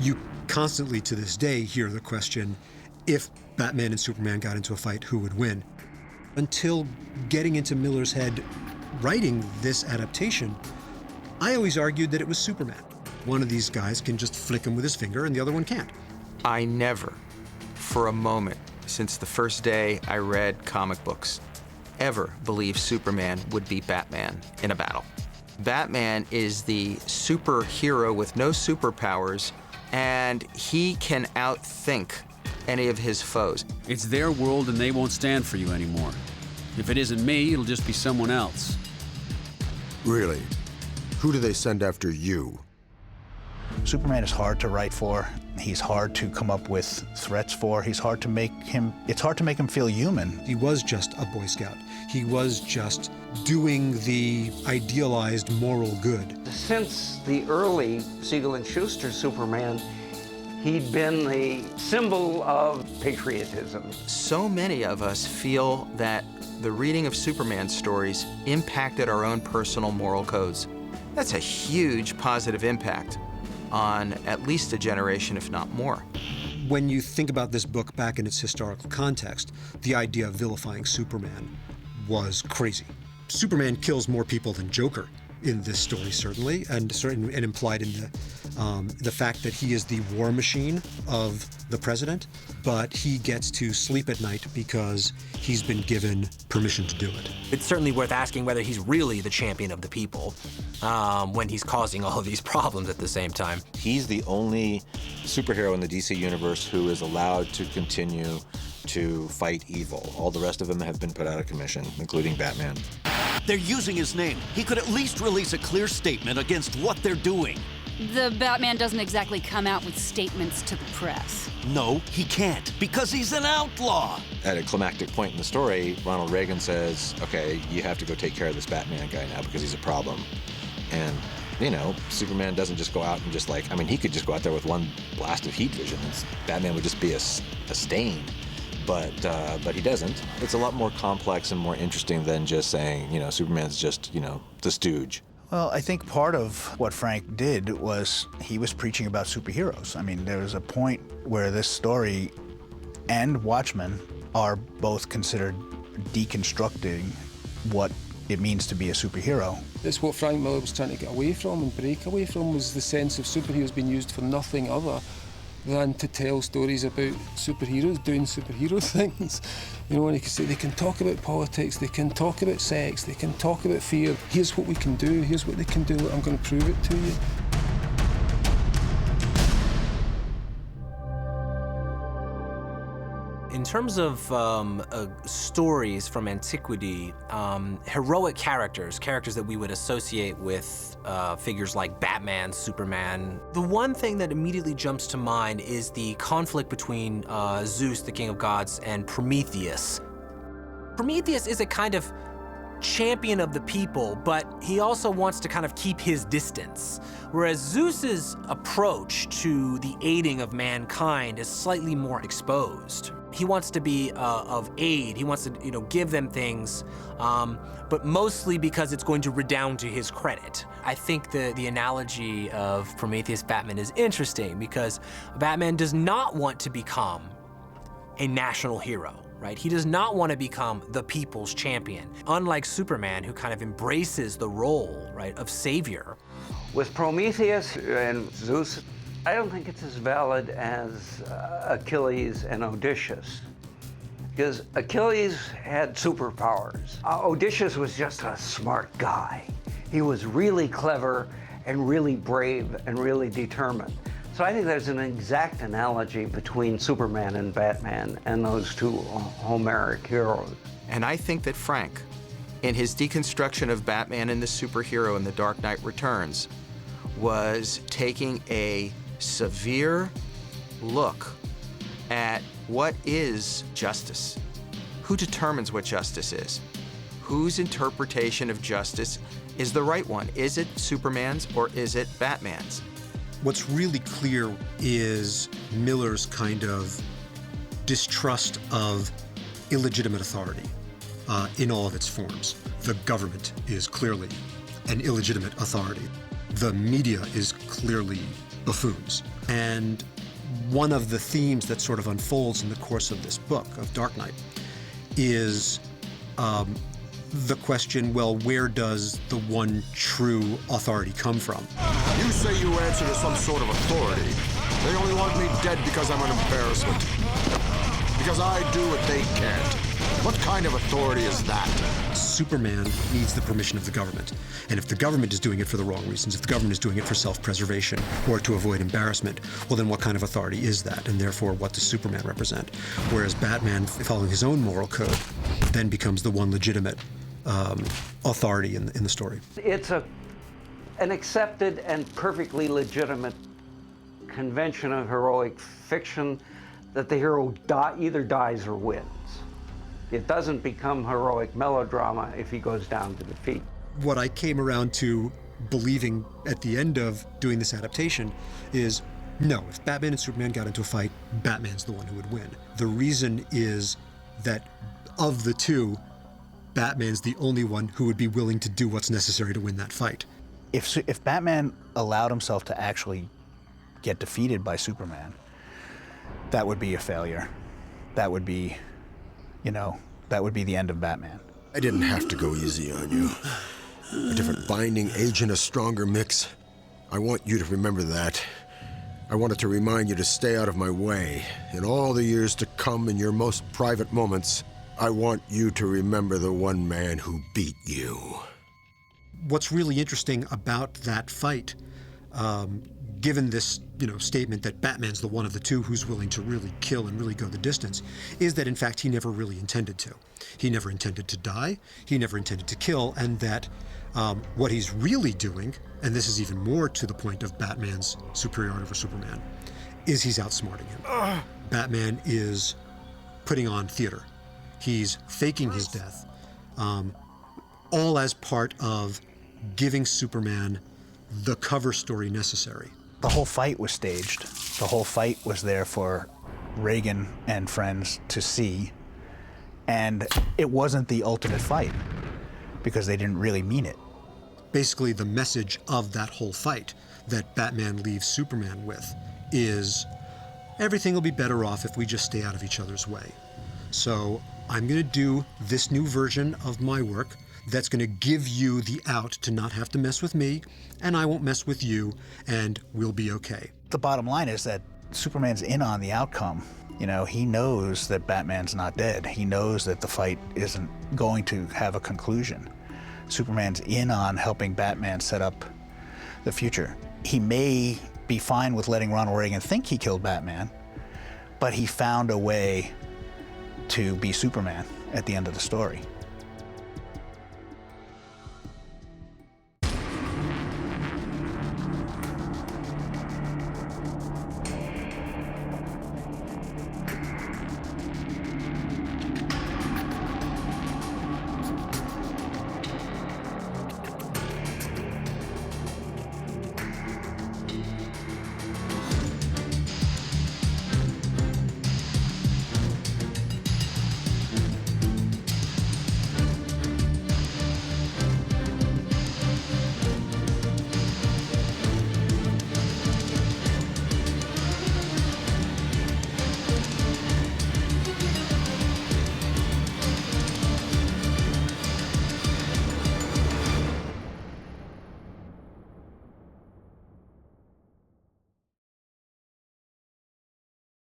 You constantly, to this day, hear the question, if Batman and Superman got into a fight, who would win? Until getting into Miller's head writing this adaptation, I always argued that it was Superman. One of these guys can just flick him with his finger and the other one can't. I never, for a moment, since the first day I read comic books, ever believed Superman would beat Batman in a battle. Batman is the superhero with no superpowers, and he can outthink any of his foes. It's their world and they won't stand for you anymore. If it isn't me, it'll just be someone else. Really? Who do they send after you? Superman is hard to write for. He's hard to come up with threats for. It's hard to make him feel human. He was just a Boy Scout. He was just doing the idealized moral good. Since the early Siegel and Schuster Superman, he'd been the symbol of patriotism. So many of us feel that the reading of Superman stories impacted our own personal moral codes. That's a huge positive impact on at least a generation, if not more. When you think about this book back in its historical context, the idea of vilifying Superman was crazy. Superman kills more people than Joker in this story, certainly, and implied in the fact that he is the war machine of the president, but he gets to sleep at night because he's been given permission to do it. It's certainly worth asking whether he's really the champion of the people when he's causing all of these problems at the same time. He's the only superhero in the DC universe who is allowed to continue to fight evil. All the rest of them have been put out of commission, including Batman. They're using his name. He could at least release a clear statement against what they're doing. The Batman doesn't exactly come out with statements to the press. No, he can't, because he's an outlaw. At a climactic point in the story, Ronald Reagan says, okay, you have to go take care of this Batman guy now because he's a problem. And, you know, Superman doesn't just go out and just like, I mean, he could just go out there with one blast of heat vision. Batman would just be a stain. But he doesn't. It's a lot more complex and more interesting than just saying, you know, Superman's just, you know, the stooge. Well, I think part of what Frank did was he was preaching about superheroes. I mean, there was a point where this story and Watchmen are both considered deconstructing what it means to be a superhero. It's what Frank Miller was trying to get away from and break away from, was the sense of superheroes being used for nothing other than to tell stories about superheroes doing superhero things. You know, and you can say they can talk about politics, they can talk about sex, they can talk about fear. Here's what we can do, here's what they can do, I'm going to prove it to you. In terms of stories from antiquity, heroic characters that we would associate with figures like Batman, Superman, the one thing that immediately jumps to mind is the conflict between Zeus, the king of gods, and Prometheus. Prometheus is a kind of champion of the people, but he also wants to kind of keep his distance. Whereas Zeus's approach to the aiding of mankind is slightly more exposed. He wants to be of aid. He wants to, you know, give them things, but mostly because it's going to redound to his credit. I think the analogy of Prometheus Batman is interesting because Batman does not want to become a national hero, right? He does not want to become the people's champion, unlike Superman, who kind of embraces the role, right, of savior. With Prometheus and Zeus, I don't think it's as valid as Achilles and Odysseus, because Achilles had superpowers. Odysseus was just a smart guy. He was really clever and really brave and really determined. So I think there's an exact analogy between Superman and Batman and those two Homeric heroes. And I think that Frank, in his deconstruction of Batman and the superhero in The Dark Knight Returns, was taking a severe look at what is justice. Who determines what justice is? Whose interpretation of justice is the right one? Is it Superman's or is it Batman's? What's really clear is Miller's kind of distrust of illegitimate authority in all of its forms. The government is clearly an illegitimate authority. The media is clearly buffoons. And one of the themes that sort of unfolds in the course of this book, of Dark Knight, is the question, well, where does the one true authority come from? You say you answer to some sort of authority. They only want me dead because I'm an embarrassment. Because I do what they can't. What kind of authority is that? Superman needs the permission of the government. And if the government is doing it for the wrong reasons, if the government is doing it for self-preservation or to avoid embarrassment, well, then what kind of authority is that? And therefore, what does Superman represent? Whereas Batman, following his own moral code, then becomes the one legitimate authority in the story. It's an accepted and perfectly legitimate convention of heroic fiction that the hero either dies or wins. It doesn't become heroic melodrama if he goes down to defeat. What I came around to believing at the end of doing this adaptation is, no, if Batman and Superman got into a fight, Batman's the one who would win. The reason is that of the two, Batman's the only one who would be willing to do what's necessary to win that fight. If Batman allowed himself to actually get defeated by Superman, that would be a failure. That would be, that would be the end of Batman. I didn't have to go easy on you. A different binding agent, a stronger mix. I want you to remember that. I wanted to remind you to stay out of my way. In all the years to come, in your most private moments, I want you to remember the one man who beat you. What's really interesting about that fight, given this statement that Batman's the one of the two who's willing to really kill and really go the distance, is that in fact he never really intended to. He never intended to die, he never intended to kill, and that what he's really doing, and this is even more to the point of Batman's superiority over Superman, is he's outsmarting him. Batman is putting on theater. He's faking his death, all as part of giving Superman the cover story necessary. The whole fight was staged. The whole fight was there for Reagan and friends to see, and it wasn't the ultimate fight because they didn't really mean it. Basically, the message of that whole fight that Batman leaves Superman with is everything will be better off if we just stay out of each other's way. So I'm going to do this new version of my work that's going to give you the out to not have to mess with me, and I won't mess with you, and we'll be okay. The bottom line is that Superman's in on the outcome. He knows that Batman's not dead. He knows that the fight isn't going to have a conclusion. Superman's in on helping Batman set up the future. He may be fine with letting Ronald Reagan think he killed Batman, but he found a way to be Superman at the end of the story.